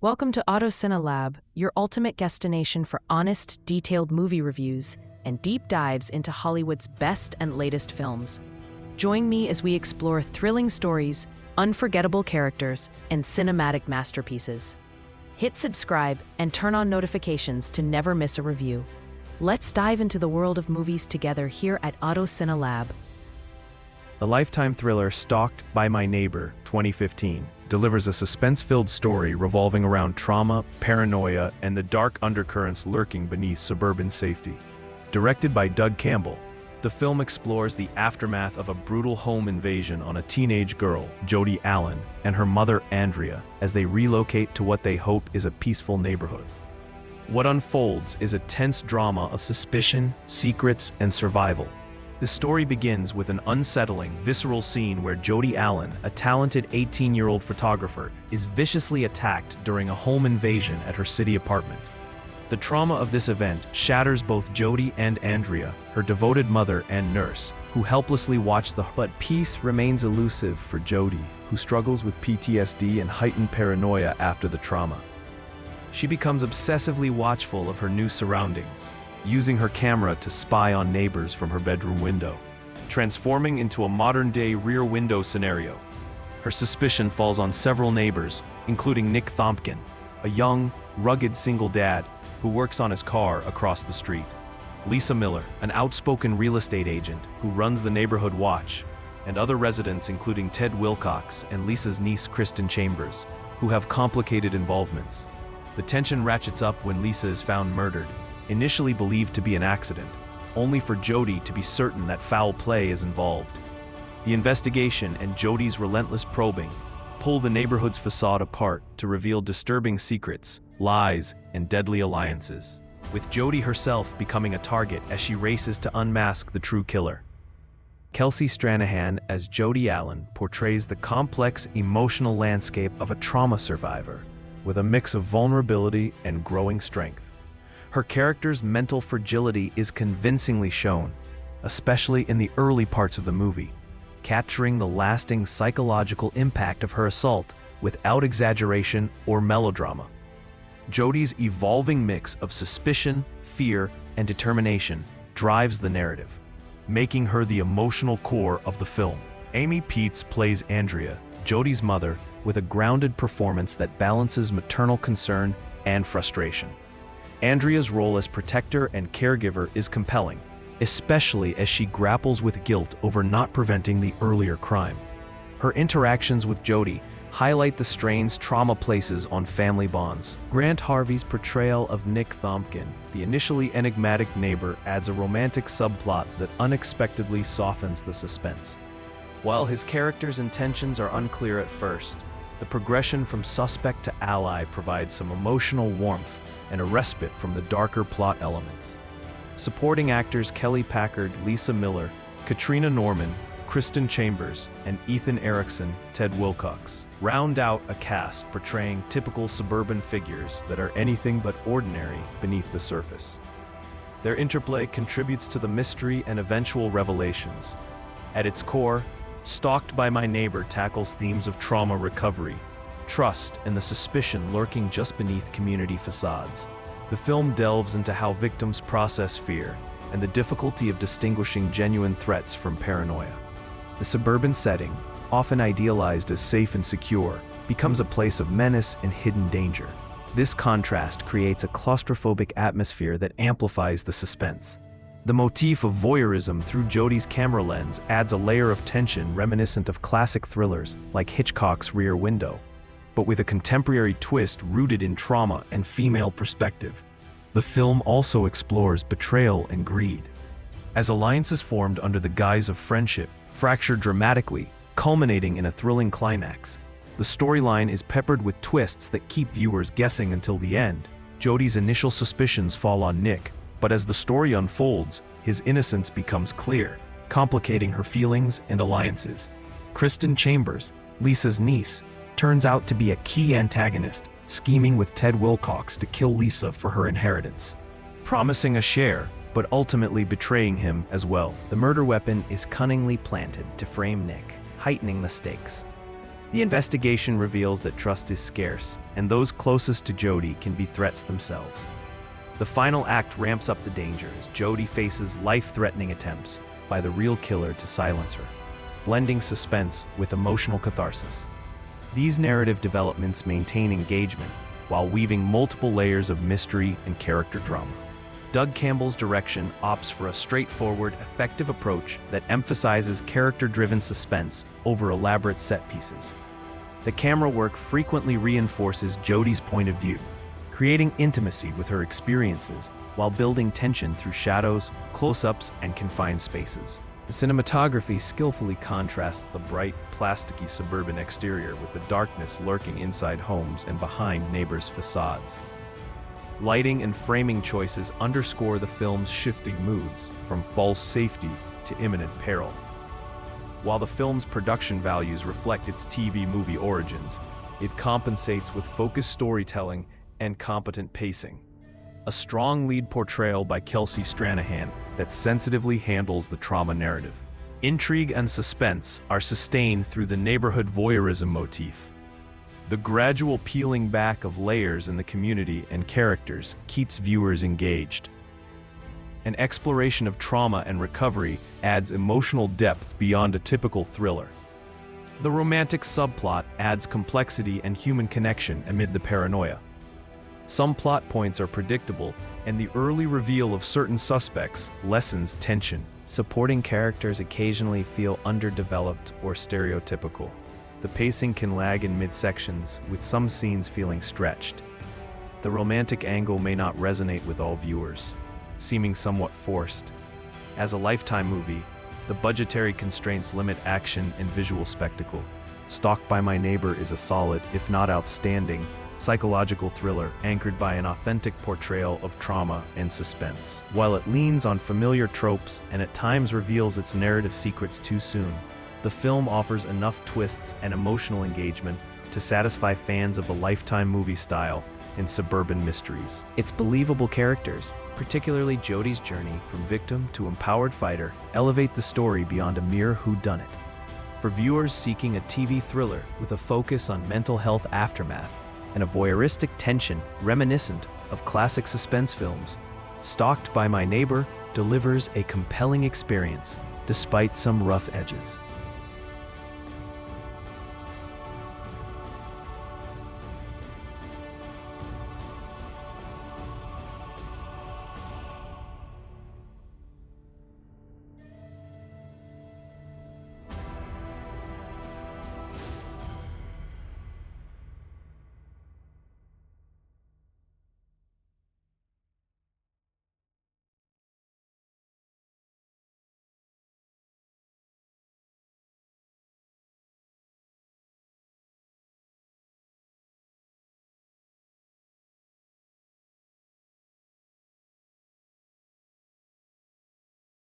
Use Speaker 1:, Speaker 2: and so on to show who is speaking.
Speaker 1: Welcome to AutoCineLab, your ultimate destination for honest, detailed movie reviews and deep dives into Hollywood's best and latest films. Join me as we explore thrilling stories, unforgettable characters, and cinematic masterpieces. Hit subscribe and turn on notifications to never miss a review. Let's dive into the world of movies together here at AutoCineLab.
Speaker 2: The Lifetime thriller Stalked by My Neighbor, 2015, delivers a suspense-filled story revolving around trauma, paranoia, and the dark undercurrents lurking beneath suburban safety. Directed by Campbell, the film explores the aftermath of a brutal home invasion on a teenage girl, Jodi Allen, and her mother, Andrea, as they relocate to what they hope is a peaceful neighborhood. What unfolds is a tense drama of suspicion, secrets, and survival. The story begins with an unsettling, visceral scene where Jodi Allen, a talented 18-year-old photographer, is viciously attacked during a home invasion at her city apartment. The trauma of this event shatters both Jodi and Andrea, her devoted mother and nurse, who helplessly watch the. But peace remains elusive for Jodi, who struggles with PTSD and heightened paranoia after the trauma. She becomes obsessively watchful of her new surroundings, using her camera to spy on neighbors from her bedroom window, transforming into a modern-day rear window scenario. Her suspicion falls on several neighbors, including Nick Thompkin, a young, rugged single dad who works on his car across the street, Lisa Miller, an outspoken real estate agent who runs the neighborhood watch, and other residents including Ted Wilcox and Lisa's niece Kristen Chambers, who have complicated involvements. The tension ratchets up when Lisa is found murdered, initially believed to be an accident, only for Jodi to be certain that foul play is involved. The investigation and Jodi's relentless probing pull the neighborhood's facade apart to reveal disturbing secrets, lies, and deadly alliances, with Jodi herself becoming a target as she races to unmask the true killer. Kelcie Stranahan as Jodi Allen portrays the complex emotional landscape of a trauma survivor, with a mix of vulnerability and growing strength. Her character's mental fragility is convincingly shown, especially in the early parts of the movie, capturing the lasting psychological impact of her assault without exaggeration or melodrama. Jodi's evolving mix of suspicion, fear, and determination drives the narrative, making her the emotional core of the film. Amy Peets plays Andrea, Jodi's mother, with a grounded performance that balances maternal concern and frustration. Andrea's role as protector and caregiver is compelling, especially as she grapples with guilt over not preventing the earlier crime. Her interactions with Jodi highlight the strains trauma places on family bonds. Grant Harvey's portrayal of Nick Thompkin, the initially enigmatic neighbor, adds a romantic subplot that unexpectedly softens the suspense. While his character's intentions are unclear at first, the progression from suspect to ally provides some emotional warmth and a respite from the darker plot elements. Supporting actors Kelly Packard, Lisa Miller, Katrina Norman, Kristen Chambers, and Ethan Erickson, Ted Wilcox round out a cast portraying typical suburban figures that are anything but ordinary beneath the surface. Their interplay contributes to the mystery and eventual revelations. At its core, Stalked by My Neighbor tackles themes of trauma recovery, trust, and the suspicion lurking just beneath community facades. The film delves into how victims process fear and the difficulty of distinguishing genuine threats from paranoia. The suburban setting, often idealized as safe and secure, becomes a place of menace and hidden danger. This contrast creates a claustrophobic atmosphere that amplifies the suspense. The motif of voyeurism through Jodi's camera lens adds a layer of tension reminiscent of classic thrillers like Hitchcock's Rear Window, but with a contemporary twist rooted in trauma and female perspective. The film also explores betrayal and greed. As alliances formed under the guise of friendship fracture dramatically, culminating in a thrilling climax. The storyline is peppered with twists that keep viewers guessing until the end. Jodi's initial suspicions fall on Nick, but as the story unfolds, his innocence becomes clear, complicating her feelings and alliances. Kristen Chambers, Lisa's niece, turns out to be a key antagonist, scheming with Ted Wilcox to kill Lisa for her inheritance, promising a share, but ultimately betraying him as well. The murder weapon is cunningly planted to frame Nick, heightening the stakes. The investigation reveals that trust is scarce, and those closest to Jodi can be threats themselves. The final act ramps up the danger as Jodi faces life-threatening attempts by the real killer to silence her, blending suspense with emotional catharsis. These narrative developments maintain engagement while weaving multiple layers of mystery and character drama. Doug Campbell's direction opts for a straightforward, effective approach that emphasizes character-driven suspense over elaborate set pieces. The camera work frequently reinforces Jodi's point of view, creating intimacy with her experiences while building tension through shadows, close-ups, and confined spaces. The cinematography skillfully contrasts the bright, plasticky suburban exterior with the darkness lurking inside homes and behind neighbors' facades. Lighting and framing choices underscore the film's shifting moods, from false safety to imminent peril. While the film's production values reflect its TV movie origins, it compensates with focused storytelling and competent pacing. A strong lead portrayal by Kelcie Stranahan that sensitively handles the trauma narrative. Intrigue and suspense are sustained through the neighborhood voyeurism motif. The gradual peeling back of layers in the community and characters keeps viewers engaged. An exploration of trauma and recovery adds emotional depth beyond a typical thriller. The romantic subplot adds complexity and human connection amid the paranoia. Some plot points are predictable, and the early reveal of certain suspects lessens tension. Supporting characters occasionally feel underdeveloped or stereotypical. The pacing can lag in midsections, with some scenes feeling stretched. The romantic angle may not resonate with all viewers, seeming somewhat forced. As a Lifetime movie, the budgetary constraints limit action and visual spectacle. Stalked by My Neighbor is a solid, if not outstanding, psychological thriller anchored by an authentic portrayal of trauma and suspense. While it leans on familiar tropes and at times reveals its narrative secrets too soon, the film offers enough twists and emotional engagement to satisfy fans of the Lifetime movie style and suburban mysteries. Its believable characters, particularly Jodi's journey from victim to empowered fighter, elevate the story beyond a mere whodunit. For viewers seeking a TV thriller with a focus on mental health aftermath and a voyeuristic tension reminiscent of classic suspense films, Stalked by My Neighbor delivers a compelling experience despite some rough edges.